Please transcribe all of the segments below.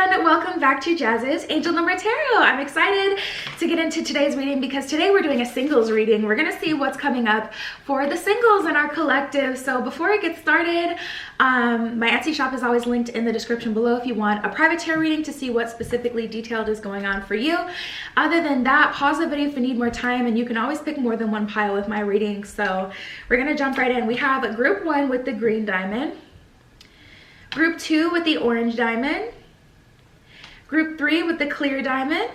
everyone, welcome back to Jazz's Angel Number Tarot. I'm excited to get into today's reading because today we're doing a singles reading. We're gonna see what's coming up for the singles in our collective. So before I get started, my Etsy shop is always linked in the description below if you want a private tarot reading to see what specifically detailed is going on for you. Other than that, pause the video if you need more time, and you can always pick more than one pile with my readings. So we're gonna jump right in. We have group 1 with the green diamond, group 2 with the orange diamond, group 3 with the clear diamond,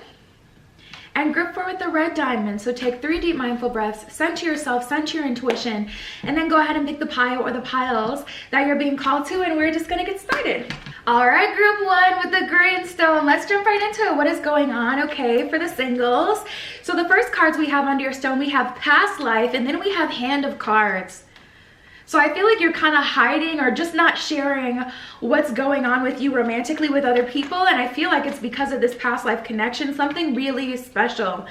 and group 4 with the red diamond. So take 3 deep mindful breaths, center yourself, center your intuition, and then go ahead and pick the pile or the piles that you're being called to, and we're just gonna get started. All right, group 1 with the green stone. Let's jump right into it. What is going on, okay, for the singles? So the first cards we have under your stone, we have past life, and then we have hand of cards. So I feel like you're kind of hiding or just not sharing what's going on with you romantically with other people. And I feel like it's because of this past life connection, something really special.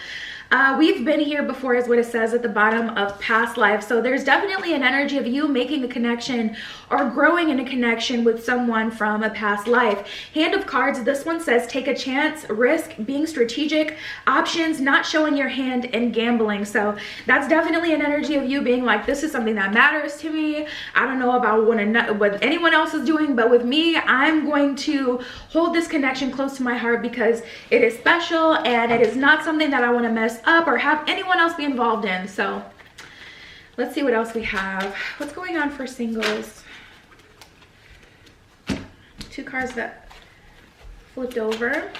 We've been here before is what it says at the bottom of past life. So there's definitely an energy of you making a connection or growing in a connection with someone from a past life. Hand of cards, this one says take a chance, risk, being strategic, options, not showing your hand, and gambling. So that's definitely an energy of you being like, this is something that matters to me. I don't know about what anyone else is doing, but with me, I'm going to hold this connection close to my heart because it is special and it is not something that I want to mess up or have anyone else be involved in. So let's see what else we have. What's going on for singles? 2 cards that flipped over.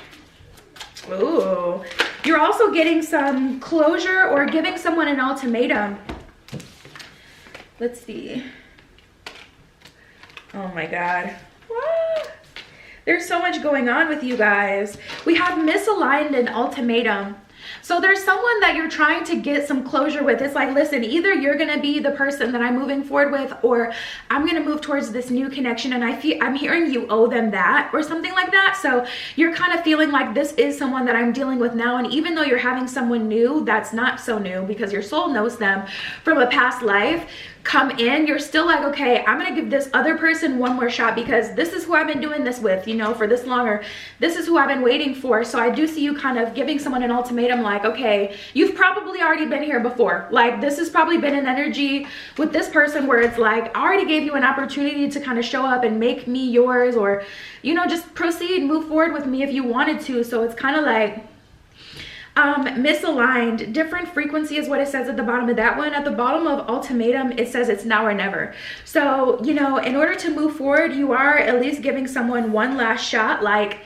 Ooh, you're also getting some closure or giving someone an ultimatum. Let's see. Oh my God. What? There's so much going on with you guys. We have misaligned and ultimatum. So there's someone that you're trying to get some closure with. It's like, listen, either you're going to be the person that I'm moving forward with, or I'm going to move towards this new connection, and I'm hearing you owe them that or something like that. So you're kind of feeling like this is someone that I'm dealing with now, and even though you're having someone new that's not so new because your soul knows them from a past life come in, you're still like, okay, I'm gonna give this other person one more shot because this is who I've been doing this with, you know, for this long, or this is who I've been waiting for. So I do see you kind of giving someone an ultimatum, like, okay, you've probably already been here before. Like, this has probably been an energy with this person where it's like, I already gave you an opportunity to kind of show up and make me yours, or, you know, just proceed, move forward with me if you wanted to. So it's kind of like misaligned. Different frequency is what it says at the bottom of that one. At the bottom of ultimatum, it says it's now or never. So, you know, in order to move forward, you are at least giving someone one last shot. Like,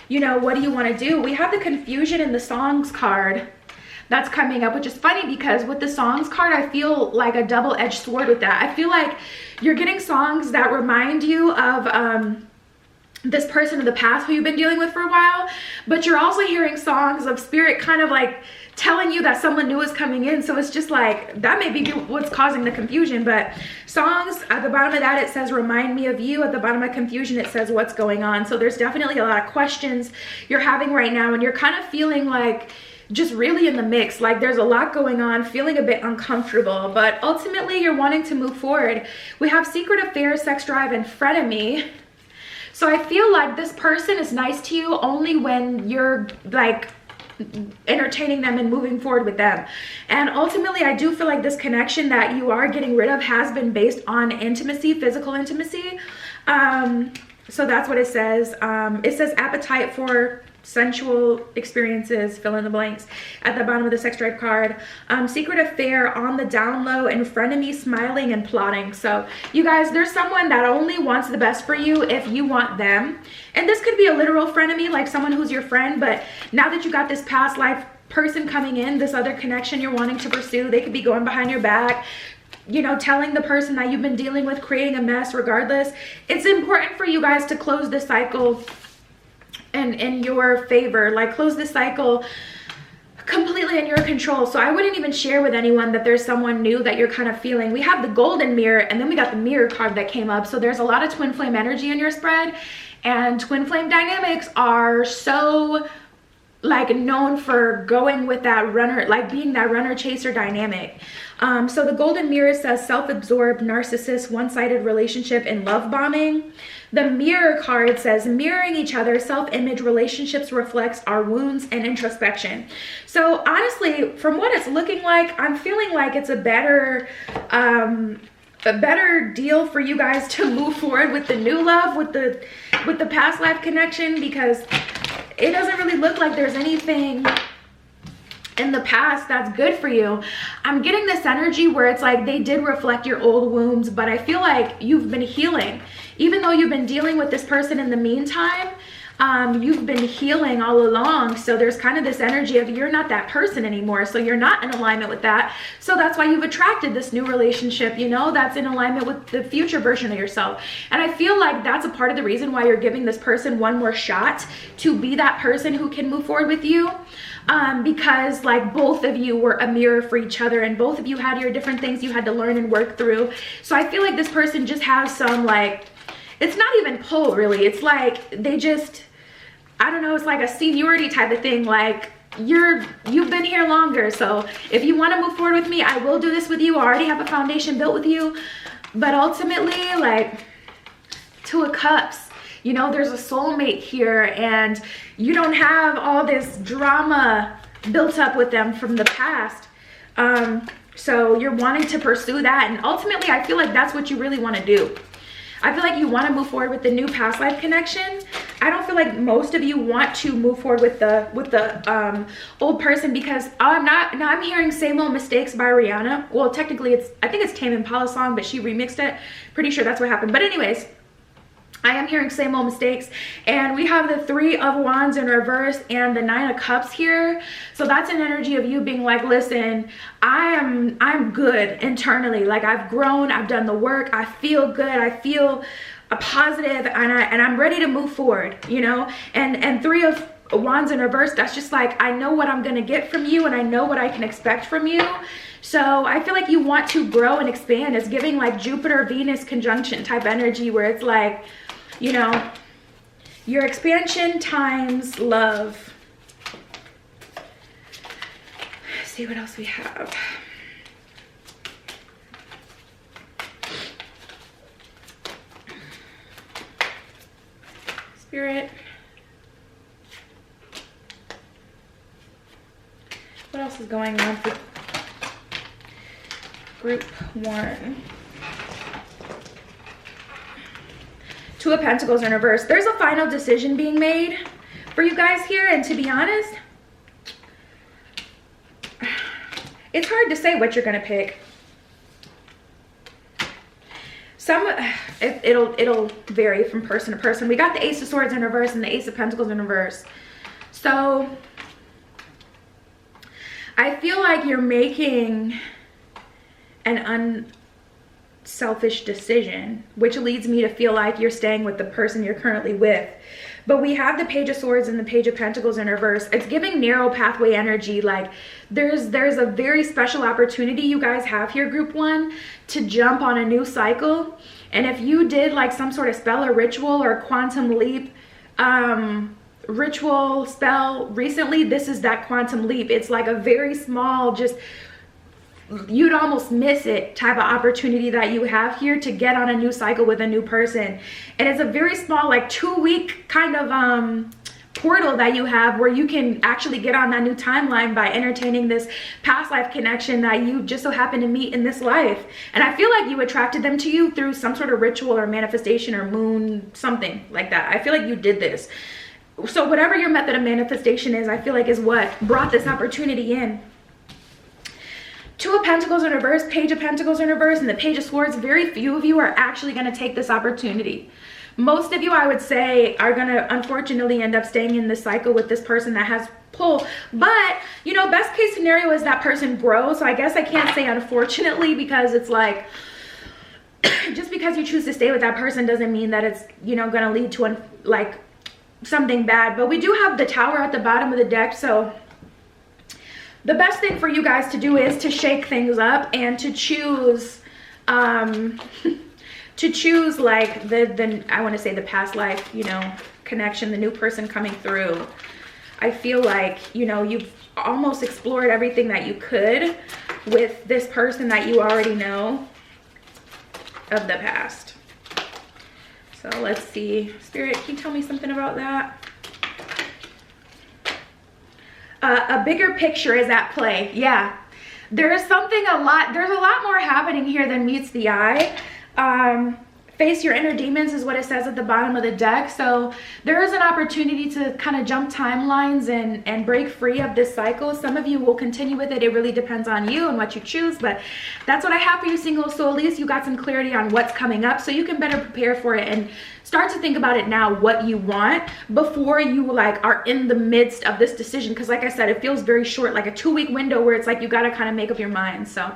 you know, what do you want to do? We have the confusion in the songs card that's coming up, which is funny because with the songs card, I feel like a double-edged sword with that. I feel like you're getting songs that remind you of this person of the past who you've been dealing with for a while, but you're also hearing songs of spirit kind of like telling you that someone new is coming in. So it's just like, that may be what's causing the confusion. But songs, at the bottom of that, it says remind me of you. At the bottom of confusion, it says what's going on. So there's definitely a lot of questions you're having right now, and you're kind of feeling like just really in the mix, like there's a lot going on, feeling a bit uncomfortable, but ultimately you're wanting to move forward. We have secret affairs, sex drive, and frenemy. So I feel like this person is nice to you only when you're like entertaining them and moving forward with them. And ultimately, I do feel like this connection that you are getting rid of has been based on intimacy, physical intimacy. So that's what it says. It says appetite for sensual experiences, fill in the blanks, at the bottom of the sex drive card. Secret affair on the down low, and frenemy, smiling and plotting. So you guys, there's someone that only wants the best for you if you want them. And this could be a literal frenemy, like someone who's your friend, but now that you got this past life person coming in, this other connection you're wanting to pursue, they could be going behind your back, you know, telling the person that you've been dealing with, creating a mess. Regardless, it's important for you guys to close this cycle and in your favor, like close this cycle completely in your control. So I wouldn't even share with anyone that there's someone new that you're kind of feeling. We have the golden mirror, and then we got the mirror card that came up. So there's a lot of twin flame energy in your spread, and twin flame dynamics are so like known for going with that runner, like being that runner chaser dynamic. So the golden mirror says self-absorbed, narcissist, one-sided relationship, and love bombing. The Mirror card says, mirroring each other, self-image relationships reflects our wounds and introspection. So honestly, from what it's looking like, I'm feeling like it's a better deal for you guys to move forward with the new love, with the past life connection, because it doesn't really look like there's anything in the past that's good for you. I'm getting this energy where it's like they did reflect your old wounds, but I feel like you've been healing. Even though you've been dealing with this person in the meantime, you've been healing all along. So there's kind of this energy of you're not that person anymore. So you're not in alignment with that. So that's why you've attracted this new relationship, you know, that's in alignment with the future version of yourself. And I feel like that's a part of the reason why you're giving this person one more shot to be that person who can move forward with you. Because like both of you were a mirror for each other, and both of you had your different things you had to learn and work through. So I feel like this person just has some, like, it's not even pull really. It's like they just, I don't know, it's like a seniority type of thing. Like you've been here longer. So if you want to move forward with me, I will do this with you. I already have a foundation built with you. But ultimately, like, Two of Cups, you know, there's a soulmate here, and you don't have all this drama built up with them from the past. So you're wanting to pursue that, and ultimately I feel like that's what you really want to do. I feel like you want to move forward with the new past life connection. I don't feel like most of you want to move forward with the old person, because I'm hearing Same Old Mistakes by Rihanna. Well, technically I think it's Tame Impala song, but she remixed it. Pretty sure that's what happened. But anyways, I am hearing Same Old Mistakes, and we have the Three of Wands in reverse and the Nine of Cups here. So that's an energy of you being like, listen, I'm good internally. Like, I've grown, I've done the work, I feel good, I feel positive, and I'm ready to move forward, you know. And Three of Wands in reverse, that's just like, I know what I'm gonna get from you, and I know what I can expect from you. So I feel like you want to grow and expand. It's giving like Jupiter Venus conjunction type energy, where it's like, you know, your expansion times love. Let's see what else we have. Spirit. What else is going on for group 1? Two of Pentacles in reverse. There's a final decision being made for you guys here, and to be honest, it's hard to say what you're gonna pick. It'll vary from person to person. We got the Ace of Swords in reverse and the Ace of Pentacles in reverse. So I feel like you're making an unselfish decision, which leads me to feel like you're staying with the person you're currently with. But we have the Page of Swords and the Page of Pentacles in reverse. It's giving narrow pathway energy. Like there's a very special opportunity you guys have here, group 1, to jump on a new cycle. And if you did like some sort of spell or ritual or quantum leap ritual spell recently, this is that quantum leap. It's like a very small, just you'd almost miss it type of opportunity that you have here to get on a new cycle with a new person. And it's a very small, like 2-week kind of portal that you have, where you can actually get on that new timeline by entertaining this past life connection that you just so happen to meet in this life. And I feel like you attracted them to you through some sort of ritual or manifestation or moon, something like that. I feel like you did this. So whatever your method of manifestation is, I feel like is what brought this opportunity in. Two of Pentacles in reverse, Page of Pentacles in reverse, and the Page of Swords. Very few of you are actually going to take this opportunity. Most of you, I would say, are going to unfortunately end up staying in this cycle with this person that has pull. But, you know, best case scenario is that person grows. So I guess I can't say unfortunately, because it's like, just because you choose to stay with that person doesn't mean that it's, you know, going to lead to like something bad. But we do have the Tower at the bottom of the deck, so the best thing for you guys to do is to shake things up and to choose like the I want to say the past life, you know, connection, the new person coming through. I feel like, you know, you've almost explored everything that you could with this person that you already know of the past. So let's see. Spirit, can you tell me something about that? A bigger picture is at play. Yeah. There's a lot more happening here than meets the eye. Face your inner demons is what it says at the bottom of the deck. So there is an opportunity to kind of jump timelines and break free of this cycle. Some of you will continue with it. It really depends on you and what you choose, but that's what I have for you, singles. So at least you got some clarity on what's coming up, so you can better prepare for it and start to think about it now, what you want, before you like are in the midst of this decision. Because like I said, it feels very short, like a 2-week window where it's like you got to kind of make up your mind. So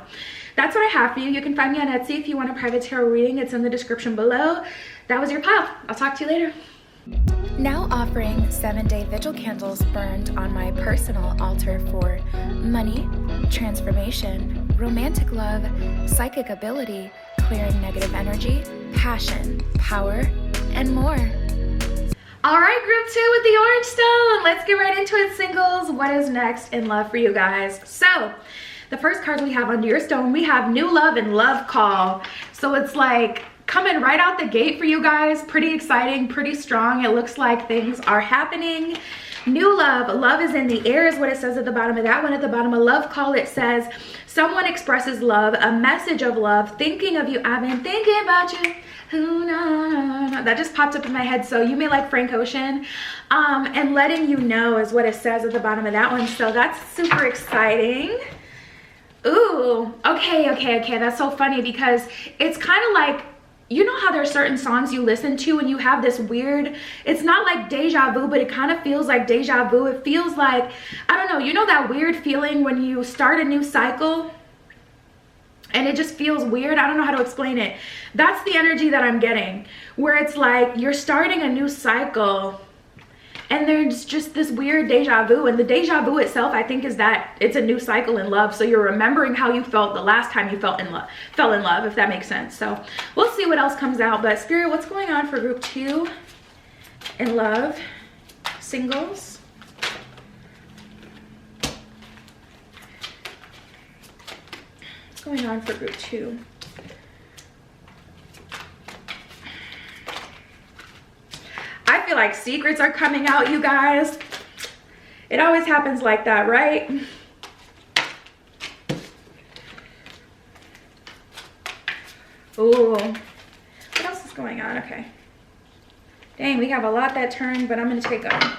that's what I have for you. You can find me on Etsy if you want a private tarot reading. It's in the description below. That was your pile. I'll talk to you later. Now offering 7-day vigil candles burned on my personal altar for money, transformation, romantic love, psychic ability, clearing negative energy, passion, power, and more. All right, group 2 with the orange stone. Let's get right into it, singles. What is next in love for you guys? So the first card we have under your stone, we have new love and love call. So it's like coming right out the gate for you guys. Pretty exciting, pretty strong. It looks like things are happening. New love. Love is in the air is what it says at the bottom of that one. At the bottom of love call, it says someone expresses love, a message of love, thinking of you. I've been thinking about you. That just popped up in my head. So you may like Frank Ocean. And letting you know is what it says at the bottom of that one. So that's super exciting. Ooh, okay. That's so funny because it's kind of like, you know how there's certain songs you listen to and you have this weird, it's not like deja vu, but it kind of feels like deja vu. It feels like, I don't know, you know that weird feeling when you start a new cycle and it just feels weird? I don't know how to explain it. That's the energy that I'm getting, where it's like you're starting a new cycle and there's just this weird deja vu. And the deja vu itself, I think, is that it's a new cycle in love. So you're remembering how you felt the last time you fell in love, if that makes sense. So we'll see what else comes out. But Spirit, what's going on for group 2 in love, singles? What's going on for group 2? I feel like secrets are coming out, you guys. It always happens like that, right? Ooh. What else is going on? Okay. Dang, we have a lot that turned, but I'm going to take a...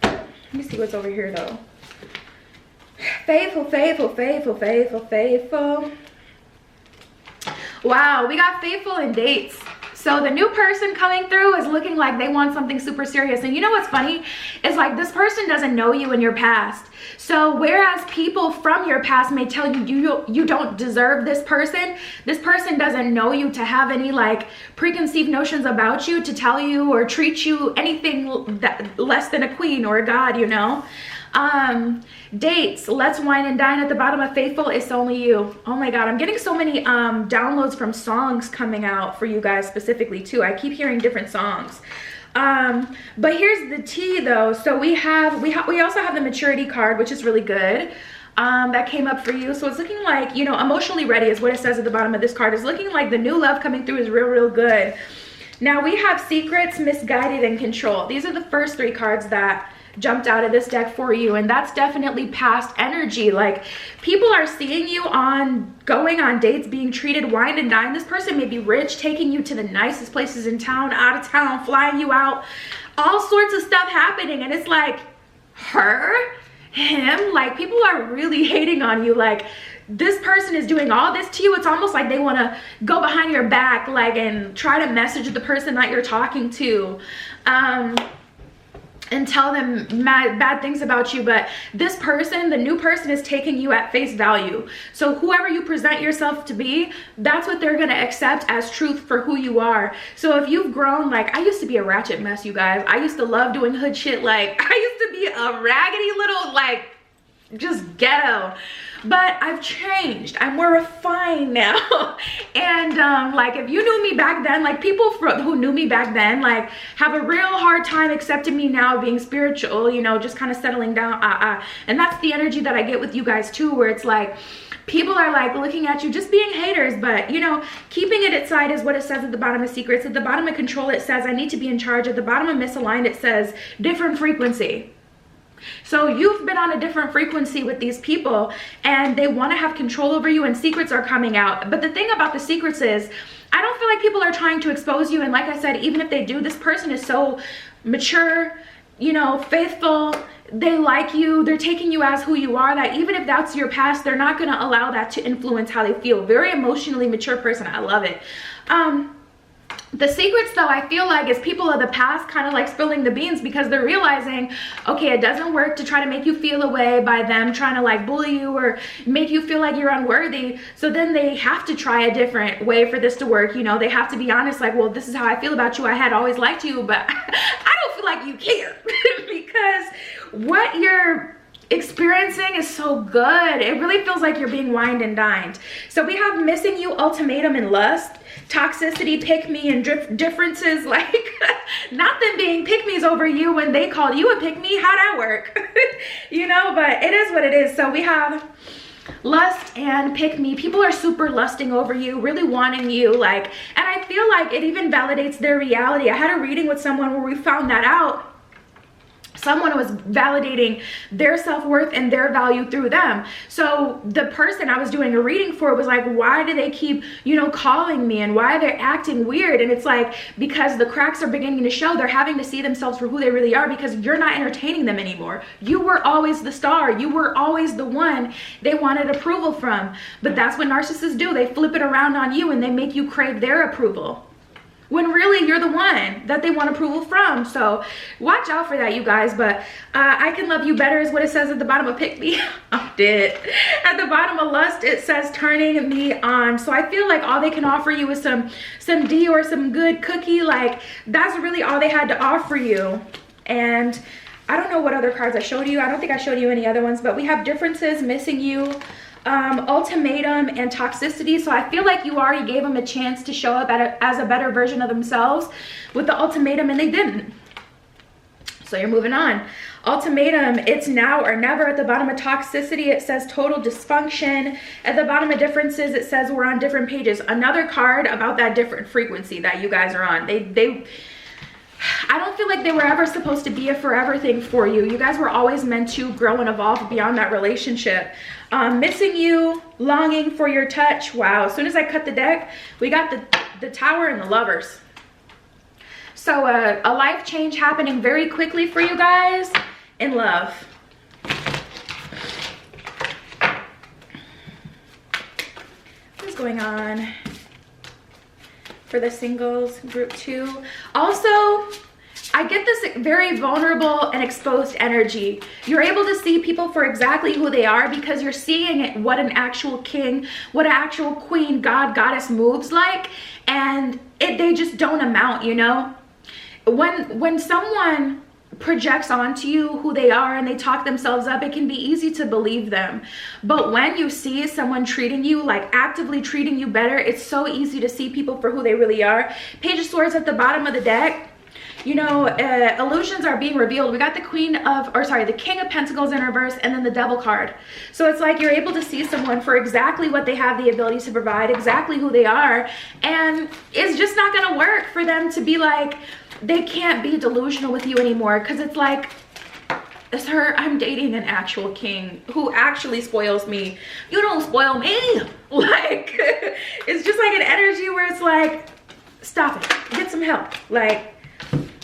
Let me see what's over here, though. Faithful, faithful, faithful, faithful, faithful. Wow, we got faithful and dates. So the new person coming through is looking like they want something super serious. And you know what's funny? It's like this person doesn't know you in your past. So whereas people from your past may tell you you don't deserve this person doesn't know you to have any like preconceived notions about you to tell you or treat you anything that less than a queen or a god, you know? Dates, let's wine and dine. At the bottom of faithful, it's only you. Oh my god, I'm getting so many downloads from songs coming out for you guys specifically too. I keep hearing different songs. But here's the tea though. So we also have the maturity card, which is really good. That came up for you. So it's looking like, you know, emotionally ready is what it says at the bottom of this card. It's looking like the new love coming through is real good. Now we have secrets, misguided, and control. These are the first 3 cards that jumped out of this deck for you, and that's definitely past energy. Like people are seeing you going on dates, being treated wine and dine. This person may be rich, taking you to the nicest places in town, out of town, flying you out, all sorts of stuff happening, and it's like him, like people are really hating on you. Like this person is doing all this to you. It's almost like they want to go behind your back, like, and try to message the person that you're talking to, and tell them bad things about you. But this person, the new person, is taking you at face value. So whoever you present yourself to be, that's what they're gonna accept as truth for who you are. So if you've grown, like I used to be a ratchet mess, you guys. I used to love doing hood shit. Like I used to be a raggedy little, like, just ghetto. But I've changed. I'm more refined now. And like if you knew me back then, like people who knew me back then, like have a real hard time accepting me now being spiritual, you know, just kind of settling down. And that's the energy that I get with you guys too, where it's like people are like looking at you, just being haters. But you know, keeping it at side is what it says at the bottom of secrets. At the bottom of control, it says I need to be in charge. At the bottom of misaligned, it says different frequency. So you've been on a different frequency with these people, and they want to have control over you, and secrets are coming out. But the thing about the secrets is, I don't feel like people are trying to expose you. And like I said, even if they do, this person is so mature, you know, faithful. They like you. They're taking you as who you are, that even if that's your past, they're not going to allow that to influence how they feel. Very emotionally mature person. I love it. The secrets, though, I feel like is people of the past kind of like spilling the beans, because they're realizing, okay, it doesn't work to try to make you feel away by them trying to like bully you or make you feel like you're unworthy. So then they have to try a different way for this to work. You know, they have to be honest, like, well, this is how I feel about you. I had always liked you, but I don't feel like you care because what you're experiencing is so good. It really feels like you're being wined and dined. So we have missing you, ultimatum, and lust, toxicity, pick me, and differences, like not them being pick me's over you when they called you a pick me. How'd that work? You know, but it is what it is. So we have lust and pick me. People are super lusting over you, really wanting you, like, and I feel like it even validates their reality. I had a reading with someone where we found that out. Someone was validating their self-worth and their value through them. So the person I was doing a reading for was like, why do they keep, you know, calling me, and why are they acting weird? And it's like, because the cracks are beginning to show. They're having to see themselves for who they really are, because you're not entertaining them anymore. You were always the star. You were always the one they wanted approval from. But that's what narcissists do. They flip it around on you and they make you crave their approval, when really you're the one that they want approval from. So watch out for that, you guys. But I can love you better is what it says at the bottom of pick me. I'm dead. At the bottom of lust, it says turning me on. So I feel like all they can offer you is some D or some good cookie. Like, that's really all they had to offer you. And I don't know what other cards I showed you. I don't think I showed you any other ones, but we have differences, missing you, ultimatum, and toxicity. So I feel like you already gave them a chance to show up as a better version of themselves with the ultimatum, and they didn't. So you're moving on. Ultimatum, it's now or never. At the bottom of toxicity, it says total dysfunction. At the bottom of differences, it says we're on different pages. Another card about that different frequency that you guys are on. I don't feel like they were ever supposed to be a forever thing for you. You guys were always meant to grow and evolve beyond that relationship. Missing you, longing for your touch. Wow, as soon as I cut the deck, we got the Tower and the Lovers. So a life change happening very quickly for you guys in love. What is going on for the singles group 2? Also, I get this very vulnerable and exposed energy. You're able to see people for exactly who they are, because you're seeing what an actual king, what an actual queen, god, goddess moves like, and they just don't amount, you know? When someone projects onto you who they are and they talk themselves up, it can be easy to believe them. But when you see someone treating you, like actively treating you better, it's so easy to see people for who they really are. Page of Swords at the bottom of the deck. You know, illusions are being revealed. We got the the King of Pentacles in reverse, and then the Devil card. So it's like you're able to see someone for exactly what they have the ability to provide, exactly who they are, and it's just not gonna work for them to be like, they can't be delusional with you anymore, because it's like, sir, I'm dating an actual king who actually spoils me. You don't spoil me. Like, it's just like an energy where it's like, stop it, get some help. Like,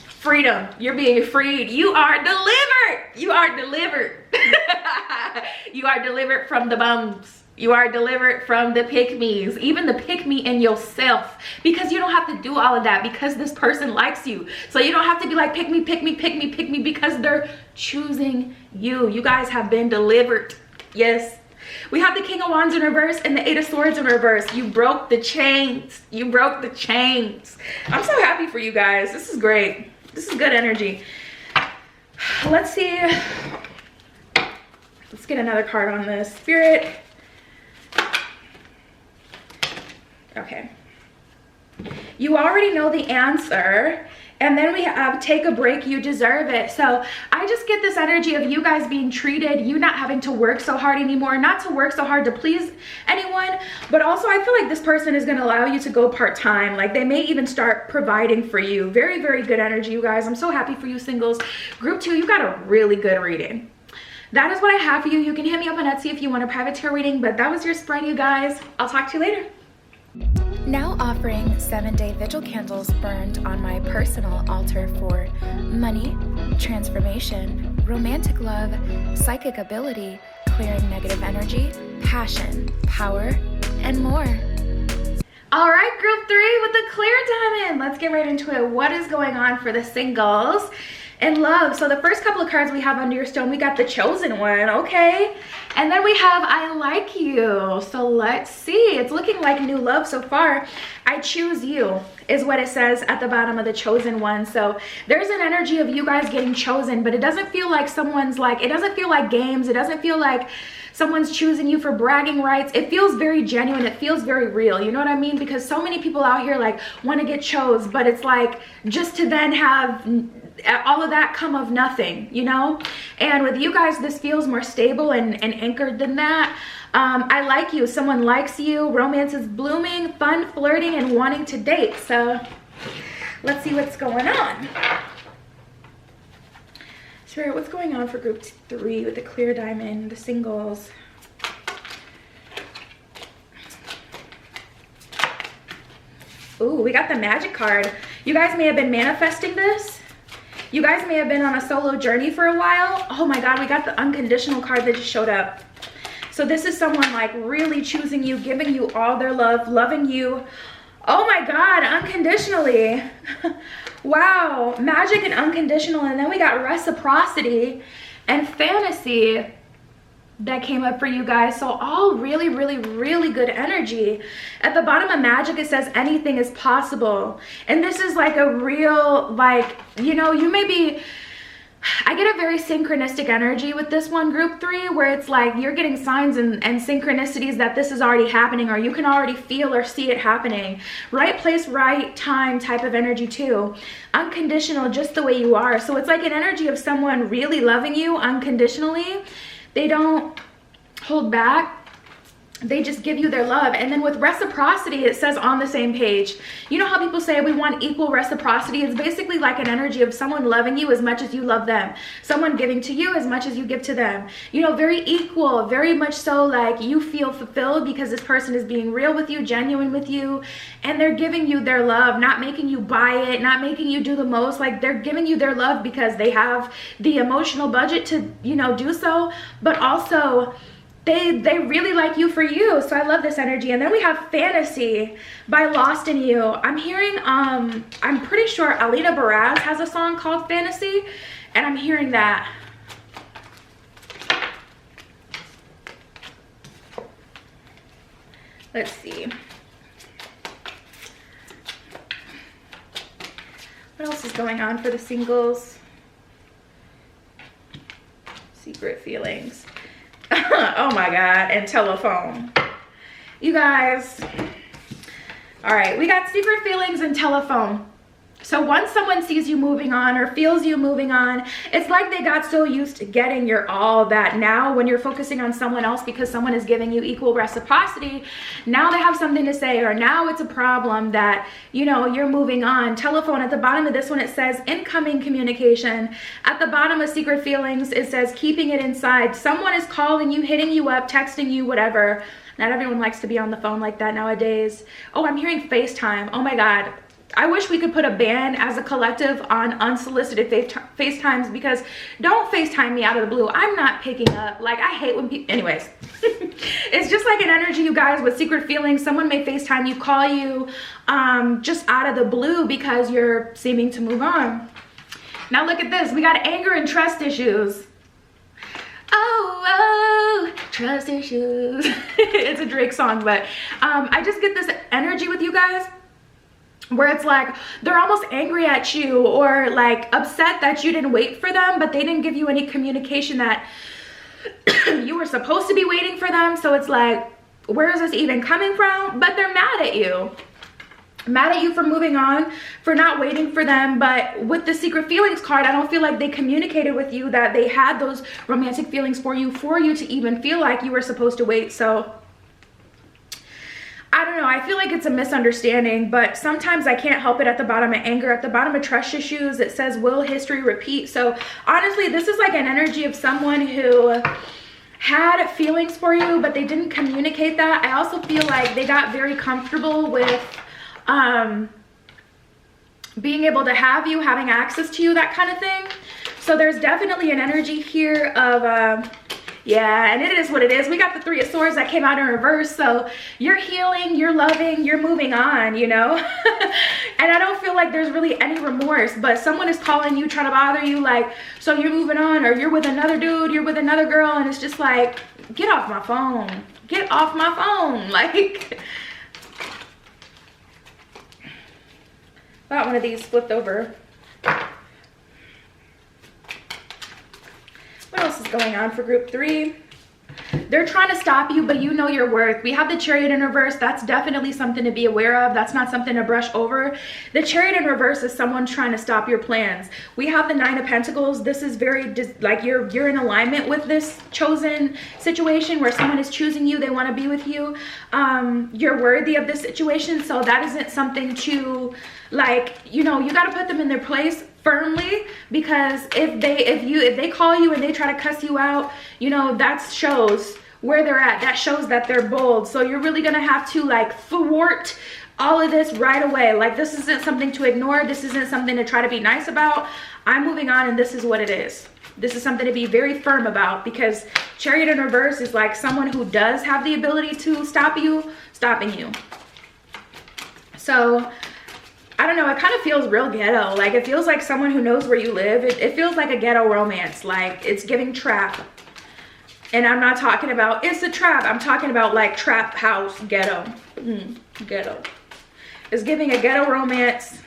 freedom, you're being freed. You are delivered. You are delivered. You are delivered from the bums. You are delivered from the pick-me's, even the pick-me in yourself, because you don't have to do all of that, because this person likes you. So you don't have to be like, pick me, pick me, pick me, pick me, because they're choosing you. You guys have been delivered. Yes. We have the King of Wands in reverse and the Eight of Swords in reverse. You broke the chains. You broke the chains. I'm so happy for you guys. This is great. This is good energy. Let's see. Let's get another card on this. Spirit. Okay. You already know the answer. And then we have take a break, you deserve it. So I just get this energy of you guys being treated, you not having to work so hard anymore, not to work so hard to please anyone, but also I feel like this person is going to allow you to go part-time. Like they may even start providing for you. Very, very good energy, you guys. I'm so happy for you singles. Group 2, you got a really good reading. That is what I have for you. You can hit me up on Etsy if you want a private tarot reading, but that was your spread, you guys. I'll talk to you later. Now offering 7-day vigil candles burned on my personal altar for money, transformation, romantic love, psychic ability, clearing negative energy, passion, power, and more. All right, group 3 with the clear diamond. Let's get right into it. What is going on for the singles in love? So the first couple of cards we have under your stone, we got the chosen one, okay? And then we have I like you. So let's see. It's looking like new love so far. I choose you is what it says at the bottom of the chosen one. So there's an energy of you guys getting chosen, but it doesn't feel like someone's like, it doesn't feel like games. It doesn't feel like someone's choosing you for bragging rights. It feels very genuine. It feels very real. You know what I mean? Because so many people out here like want to get chose, but it's like just to then have all of that come of nothing, you know? And with you guys, this feels more stable and anchored than that. I like you. Someone likes you. Romance is blooming, fun, flirting, and wanting to date. So let's see what's going on. Spirit, what's going on for group 3 with the clear diamond, the singles? Ooh, we got the magic card. You guys may have been manifesting this. You guys may have been on a solo journey for a while. Oh my God, we got the unconditional card that just showed up. So this is someone like really choosing you, giving you all their love, loving you. Oh my God, unconditionally. Wow, magic and unconditional. And then we got reciprocity and fantasy that came up for you guys. So all really, really, really good energy. At the bottom of magic, it says anything is possible. And this is like a real, like, you know, you may be, I get a very synchronistic energy with this one, group 3, where it's like you're getting signs and synchronicities that this is already happening, or you can already feel or see it happening. Right place, right time type of energy too. Unconditional, just the way you are. So it's like an energy of someone really loving you unconditionally. They don't hold back. They just give you their love. And then with reciprocity, it says on the same page. You know how people say we want equal reciprocity? It's basically like an energy of someone loving you as much as you love them. Someone giving to you as much as you give to them. You know, very equal, very much so like you feel fulfilled because this person is being real with you, genuine with you, and they're giving you their love, not making you buy it, not making you do the most. Like they're giving you their love because they have the emotional budget to, you know, do so, but also they really like you for you. So I love this energy. And then we have Fantasy by Lost in You. I'm hearing, I'm pretty sure Alina Baraz has a song called Fantasy, and I'm hearing that. Let's see. What else is going on for the singles? Secret feelings. Oh my God, and telephone. You guys, all right, we got secret feelings and telephone. So once someone sees you moving on or feels you moving on, it's like they got so used to getting your all that now when you're focusing on someone else because someone is giving you equal reciprocity, now they have something to say, or now it's a problem that, you know, you're moving on. Telephone, at the bottom of this one, it says incoming communication. At the bottom of secret feelings, it says keeping it inside. Someone is calling you, hitting you up, texting you, whatever. Not everyone likes to be on the phone like that nowadays. Oh, I'm hearing FaceTime. Oh my God. I wish we could put a ban as a collective on unsolicited FaceTimes, because don't FaceTime me out of the blue. I'm not picking up. Like, I hate when people, anyways. It's just like an energy, you guys, with secret feelings. Someone may FaceTime you, call you just out of the blue because you're seeming to move on. Now look at this. We got anger and trust issues. Oh, trust issues. It's a Drake song, but I just get this energy with you guys where it's like they're almost angry at you or like upset that you didn't wait for them, but they didn't give you any communication that you were supposed to be waiting for them. So it's like, where is this even coming from? But they're mad at you. mad at you for moving on, for not waiting for them. But with the secret feelings card, I don't feel like they communicated with you that they had those romantic feelings for you to even feel like you were supposed to wait. So I don't know, I feel like it's a misunderstanding, but sometimes I can't help it. At the bottom of anger, at the bottom of trust issues, it says will history repeat. So honestly, this is like an energy of someone who had feelings for you, but they didn't communicate that. I also feel like they got very comfortable with being able to have you, having access to you, that kind of thing. So there's definitely an energy here of yeah, and it is what it is. We got the Three of Swords that came out in reverse. So you're healing, you're loving, you're moving on, you know. And I don't feel like there's really any remorse, but someone is calling you, trying to bother you, like, so you're moving on, or you're with another dude, you're with another girl, and it's just like, get off my phone, get off my phone. Like, got one of these flipped over. What else is going on for group 3? They're trying to stop you, but you know your worth. We have the Chariot in reverse. That's definitely something to be aware of. That's not something to brush over. The Chariot in reverse is someone trying to stop your plans. We have the Nine of Pentacles. This is very like you're in alignment with this chosen situation where someone is choosing you. They want to be with you. You're worthy of this situation. So that isn't something to, like, you know, you got to put them in their place firmly, because if they call you and they try to cuss you out, you know, that shows where they're at. That shows that they're bold. So you're really gonna have to like thwart all of this right away. Like, this isn't something to ignore. This isn't something to try to be nice about. I'm moving on, and this is what it is. This is something to be very firm about, because Chariot in reverse is like someone who does have the ability to stop you, stopping you. So I don't know, it kind of feels real ghetto. Like, it feels like someone who knows where you live. It feels like a ghetto romance. Like, it's giving trap. And I'm not talking about it's a trap. I'm talking about like trap house ghetto. Ghetto. It's giving a ghetto romance.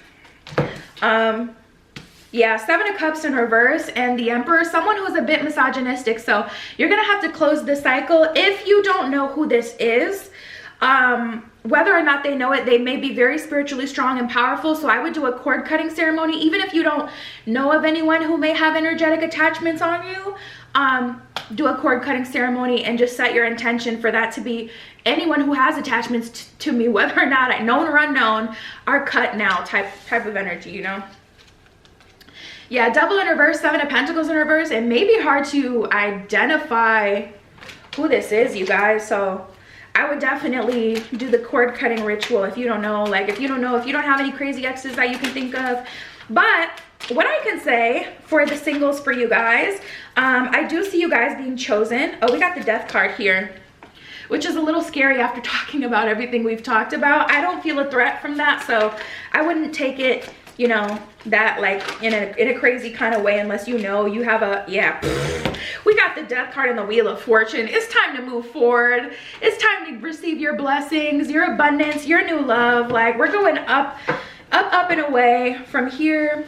Yeah, Seven of Cups in reverse and the Emperor, someone who's a bit misogynistic. So you're gonna have to close the cycle. If you don't know who this is, whether or not they know it, they may be very spiritually strong and powerful. So I would do a cord cutting ceremony. Even if you don't know of anyone who may have energetic attachments on you, do a cord cutting ceremony and just set your intention for that to be anyone who has attachments to me, whether or not known or unknown, are cut now type of energy, you know. Yeah, Devil in reverse, Seven of Pentacles in reverse. It may be hard to identify who this is, you guys. So I would definitely do the cord cutting ritual if you don't know. Like, if you don't have any crazy exes that you can think of. But what I can say for the singles for you guys, I do see you guys being chosen. Oh, we got the Death card here, which is a little scary after talking about everything we've talked about. I don't feel a threat from that, so I wouldn't take it, you know, that like in a crazy kind of way, unless you know you have a, yeah. We got the Death card and the Wheel of Fortune. It's time to move forward. It's time to receive your blessings, your abundance, your new love. Like, we're going up, up, up and away from here.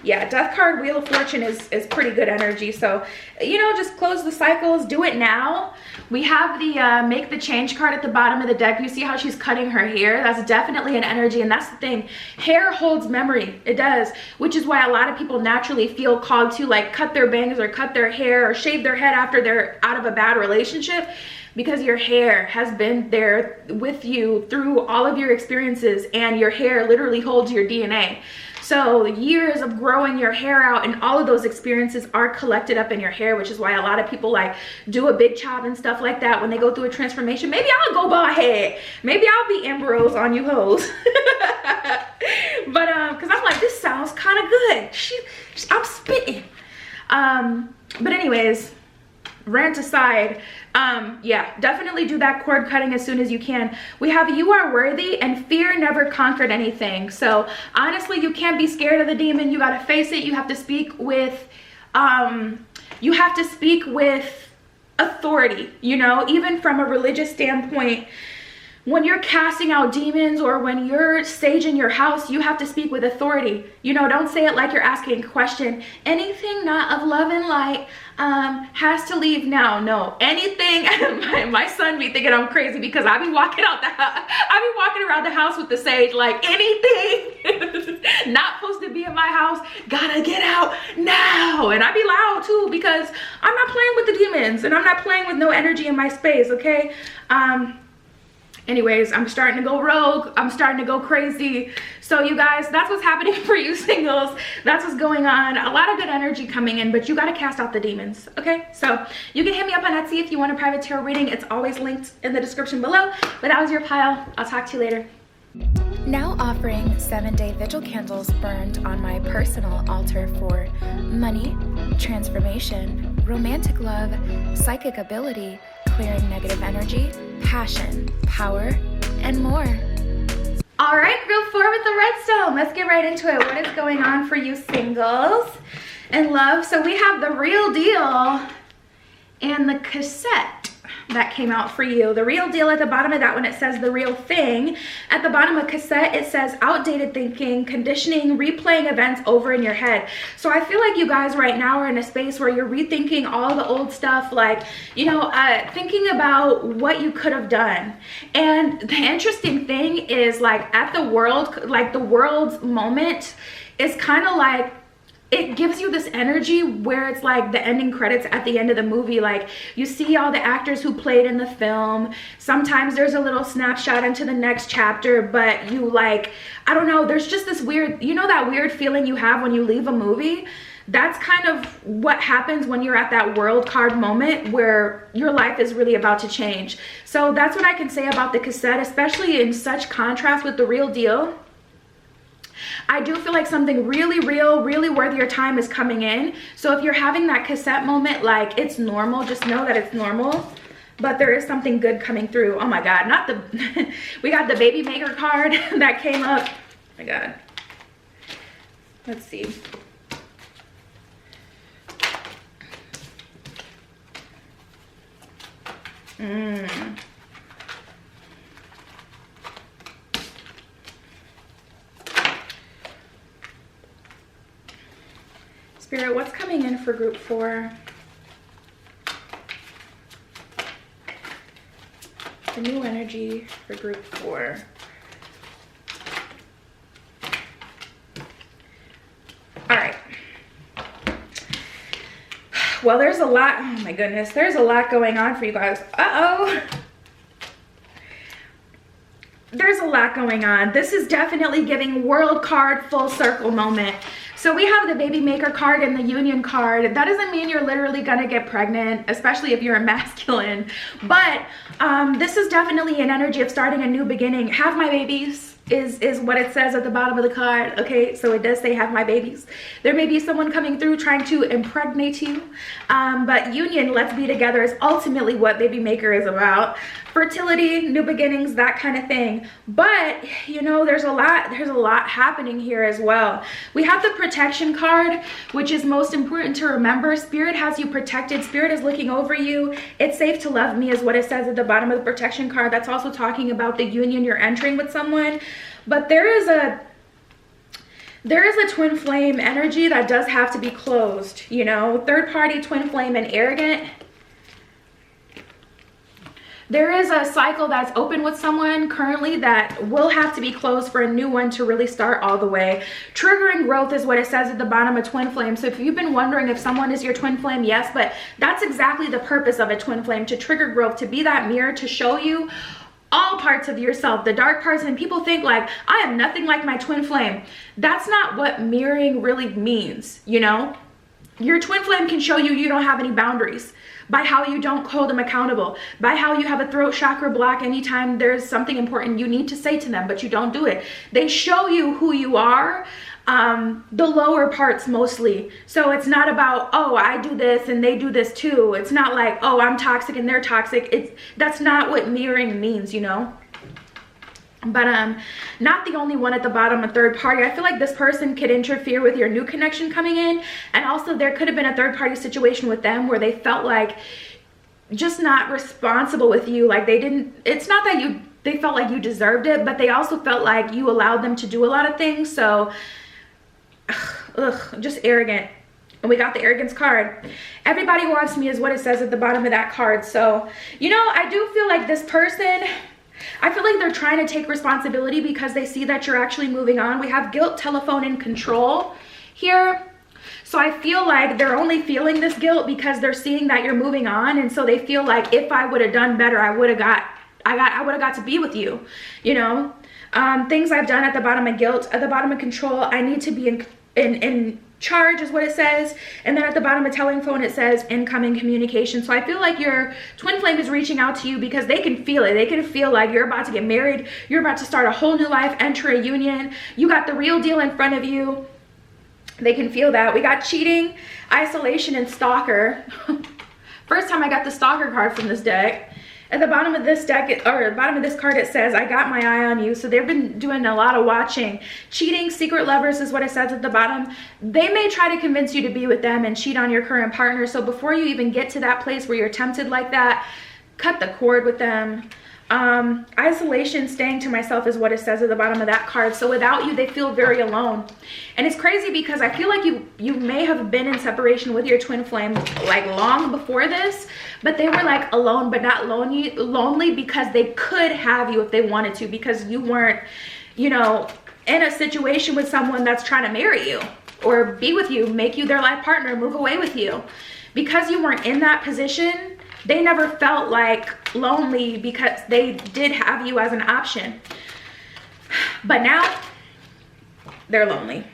Yeah, Death card, Wheel of Fortune is pretty good energy. So, you know, just close the cycles, do it now. We have the Make the Change card at the bottom of the deck. You see how she's cutting her hair? That's definitely an energy, and that's the thing. Hair holds memory. It does, which is why a lot of people naturally feel called to like cut their bangs or cut their hair or shave their head after they're out of a bad relationship, because your hair has been there with you through all of your experiences, and your hair literally holds your DNA. So years of growing your hair out and all of those experiences are collected up in your hair, which is why a lot of people like do a big chop and stuff like that when they go through a transformation. Maybe I'll go bald head. Maybe I'll be Ambrose on you hoes. But because I'm like, this sounds kind of good. I'm spitting. But anyways, rant aside, yeah, definitely do that cord cutting as soon as you can. We have You Are Worthy and Fear Never Conquered Anything. So honestly, you can't be scared of the demon. You got to face it. You have to speak with authority, you know, even from a religious standpoint. when you're casting out demons or when you're saging your house, you have to speak with authority. You know, don't say it like you're asking a question. Anything not of love and light has to leave now. No, anything. My son be thinking I'm crazy because I be walking out I be walking around the house with the sage like anything not supposed to be in my house gotta get out now. And I be loud too because I'm not playing with the demons and I'm not playing with no energy in my space. Okay. Anyways, I'm starting to go rogue. I'm starting to go crazy. So you guys, that's what's happening for you singles. That's what's going on. A lot of good energy coming in, but you got to cast out the demons. Okay, so you can hit me up on Etsy if you want a private tarot reading. It's always linked in the description below. But that was your pile. I'll talk to you later. Now offering 7-day vigil candles burned on my personal altar for money, transformation, romantic love, psychic ability, clearing negative energy, passion, power, and more. All right, group 4 with the redstone. Let's get right into it. What is going on for you singles and love? So we have the real deal and the cassette that came out for you. The real deal, at the bottom of that one, it says the real thing. At the bottom of cassette, it says outdated thinking, conditioning, replaying events over in your head. So I feel like you guys right now are in a space where you're rethinking all the old stuff, like, you know, thinking about what you could have done. And the interesting thing is, like, at the world, like the world's moment is kind of like, it gives you this energy where it's like the ending credits at the end of the movie. Like, you see all the actors who played in the film. Sometimes there's a little snapshot into the next chapter, but you, like, I don't know, there's just this weird, you know, that weird feeling you have when you leave a movie? That's kind of what happens when you're at that world card moment where your life is really about to change. So that's what I can say about the cassette, especially in such contrast with the real deal. I do feel like something really real, really worth your time is coming in. So if you're having that cassette moment, like, it's normal, just know that it's normal. But there is something good coming through. Oh my God, not the, we got the baby maker card that came up. Oh my God. Let's see. Spirit, what's coming in for group 4? The new energy for group 4. All right. Well, there's a lot. Oh my goodness. There's a lot going on for you guys. Uh-oh. There's a lot going on. This is definitely giving world card full circle moment. So we have the baby maker card and the union card. That doesn't mean you're literally gonna get pregnant, especially if you're a masculine. But this is definitely an energy of starting a new beginning. Have my babies is what it says at the bottom of the card. Okay, so it does say have my babies. There may be someone coming through trying to impregnate you. But union, let's be together, is ultimately what baby maker is about. Fertility, new beginnings, that kind of thing. But you know, there's a lot happening here as well. We have the protection card, which is most important to remember. Spirit has you protected. Spirit is looking over you. It's safe to love me is what it says at the bottom of the protection card. That's also talking about the union you're entering with someone. But there is a twin flame energy that does have to be closed, you know, third party, twin flame, and arrogant. There is a cycle that's open with someone currently that will have to be closed for a new one to really start all the way. Triggering growth is what it says at the bottom of twin flame. So if you've been wondering if someone is your twin flame, yes, but that's exactly the purpose of a twin flame, to trigger growth, to be that mirror, to show you all parts of yourself, the dark parts. And people think like, I am nothing like my twin flame. That's not what mirroring really means, you know? Your twin flame can show you don't have any boundaries by how you don't hold them accountable, by how you have a throat chakra block anytime there's something important you need to say to them, but you don't do it. They show you who you are, the lower parts mostly. So it's not about, oh, I do this and they do this too. It's not like, oh, I'm toxic and they're toxic. That's not what mirroring means, you know? But not the only one at the bottom, a third party. I feel like this person could interfere with your new connection coming in, and also there could have been a third party situation with them where they felt like just not responsible with you. Like they didn't, it's not that you they felt like you deserved it, but they also felt like you allowed them to do a lot of things. So just arrogant. And we got the arrogance card. Everybody wants me is what it says at the bottom of that card. So, you know, I do feel like this person, I feel like they're trying to take responsibility because they see that you're actually moving on. We have guilt, telephone, and control here. So I feel like they're only feeling this guilt because they're seeing that you're moving on. And so they feel like if I would have done better, I would have got to be with you, you know. Things I've done at the bottom of guilt, at the bottom of control, I need to be in charge is what it says. And then at the bottom of telephone, it says incoming communication. So I feel like your twin flame is reaching out to you because they can feel it. They can feel like you're about to get married. You're about to start a whole new life, enter a union. You got the real deal in front of you. They can feel that. We got cheating, isolation, and stalker. First time I got the stalker card from this deck. At the bottom of this deck, or bottom of this card, it says, I got my eye on you. So they've been doing a lot of watching. Cheating, secret lovers is what it says at the bottom. They may try to convince you to be with them and cheat on your current partner. So before you even get to that place where you're tempted like that, cut the cord with them. Isolation, staying to myself is what it says at the bottom of that card. So without you, they feel very alone. And it's crazy because I feel like you may have been in separation with your twin flame like long before this, but they were like alone but not lonely because they could have you if they wanted to, because you weren't, you know, in a situation with someone that's trying to marry you or be with you, make you their life partner, move away with you. Because you weren't in that position, they never felt like lonely because they did have you as an option. But now they're lonely.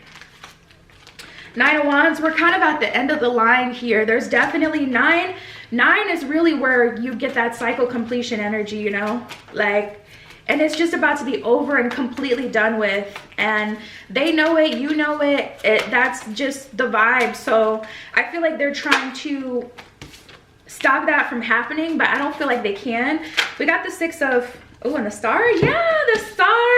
Nine of Wands, we're kind of at the end of the line here. There's definitely nine. Nine is really where you get that cycle completion energy, you know, like, and it's just about to be over and completely done with. And they know it, you know it. That's just the vibe. So I feel like they're trying to stop that from happening, but I don't feel like they can. We got the Six of, oh, and the Star. Yeah, the Star.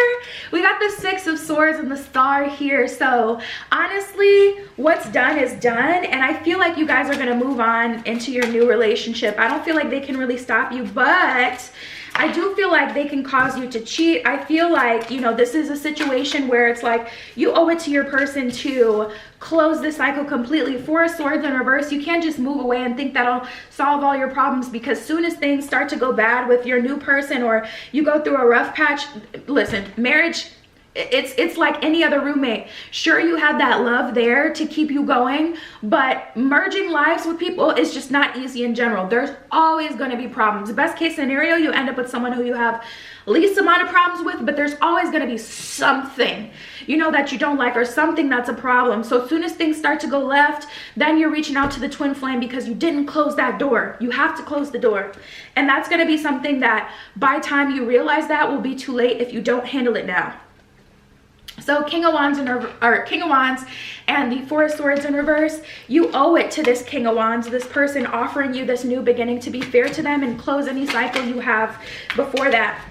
We got the Six of Swords and the Star here. So honestly, what's done is done. And I feel like you guys are going to move on into your new relationship. I don't feel like they can really stop you, but I do feel like they can cause you to cheat. I feel like, you know, this is a situation where it's like you owe it to your person to close this cycle completely. Four of Swords in reverse, you can't just move away and think that'll solve all your problems, because soon as things start to go bad with your new person or you go through a rough patch, listen, marriage, it's like any other roommate. Sure, you have that love there to keep you going, but merging lives with people is just not easy in general. There's always going to be problems. Best case scenario, you end up with someone who you have least amount of problems with, but there's always going to be something, you know, that you don't like or something that's a problem. So as soon as things start to go left, then you're reaching out to the twin flame because you didn't close that door. You have to close the door. And that's going to be something that by the time you realize that will be too late if you don't handle it now. So King of Wands and the Four of Swords in reverse, you owe it to this King of Wands, this person offering you this new beginning, to be fair to them and close any cycle you have before that.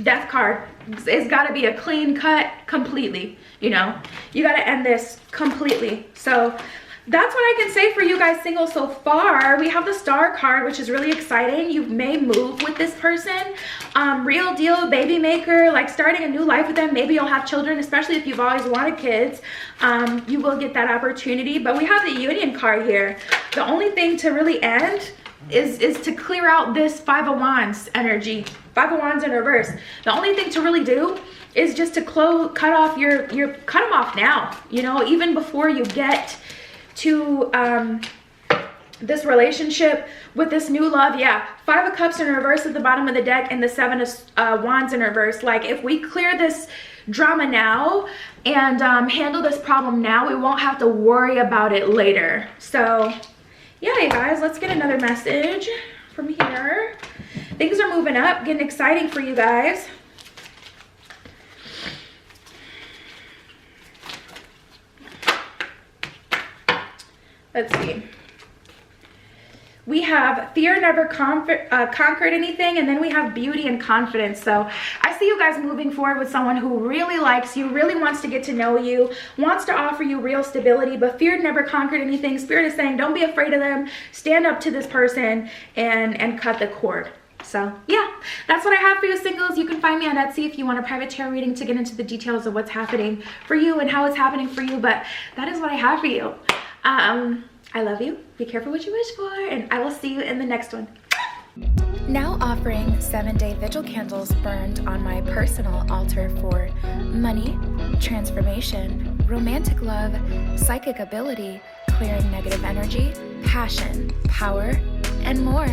Death card. It's got to be a clean cut completely, you know. You got to end this completely. So that's what I can say for you guys single so far. We have the Star card, which is really exciting. You may move with this person. Real deal, baby maker, like starting a new life with them. Maybe you'll have children, especially if you've always wanted kids. You will get that opportunity. But we have the Union card here. The only thing to really end is to clear out this Five of Wands energy. Five of Wands in reverse. The only thing to really do is just to cut off cut them off now, you know, even before you get to this relationship with this new love. Yeah, Five of Cups in reverse at the bottom of the deck and the Seven of Wands in reverse. Like, if we clear this drama now and handle this problem now, we won't have to worry about it later. So yeah, you guys, let's get another message from here. Things are moving up, getting exciting for you guys. Let's see. We have fear never conquered anything, and then we have beauty and confidence. So I see you guys moving forward with someone who really likes you, really wants to get to know you, wants to offer you real stability, but fear never conquered anything. Spirit is saying, don't be afraid of them. Stand up to this person and cut the cord. So yeah, that's what I have for you singles. You can find me on Etsy if you want a private tarot reading to get into the details of what's happening for you and how it's happening for you. But that is what I have for you. I love you. Be careful what you wish for, and I will see you in the next one. Now offering 7-day vigil candles burned on my personal altar for money, transformation, romantic love, psychic ability, clearing negative energy, passion, power, and more.